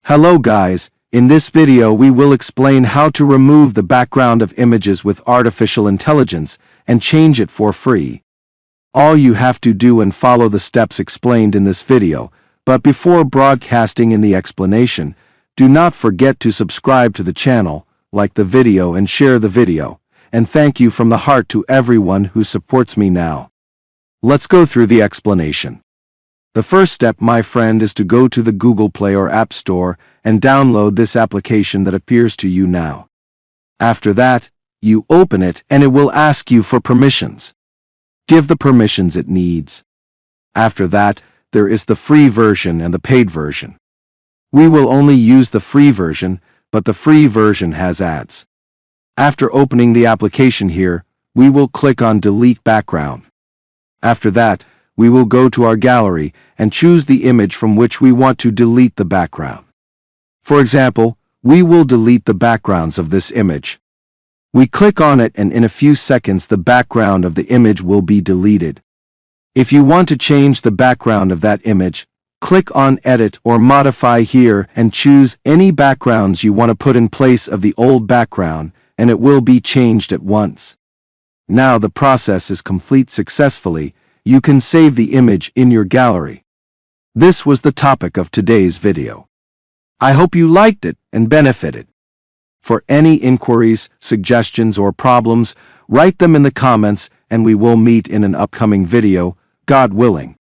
Hello guys, in this video we will explain how to remove the background of images with artificial intelligence and change it for free. All you have to do and follow the steps explained in this video, but before broadcasting in the explanation, do not forget to subscribe to the channel, like the video and share the video, and thank you from the heart to everyone who supports me now. Let's go through the explanation. The first step, my friend, is to go to the Google Play or App Store and download this application that appears to you now. After that, you open it and it will ask you for permissions. Give the permissions it needs. After that, there is the free version and the paid version. We will only use the free version, but the free version has ads. After opening the application here, we will click on Delete Background. After that, we will go to our gallery and choose the image from which we want to delete the background. For example, we will delete the backgrounds of this image. We click on it and in a few seconds the background of the image will be deleted. If you want to change the background of that image, click on Edit or Modify here and choose any backgrounds you want to put in place of the old background, and it will be changed at once. Now the process is complete successfully. You can save the image in your gallery. This was the topic of today's video. I hope you liked it and benefited. For any inquiries, suggestions, or problems, write them in the comments and we will meet in an upcoming video, God willing.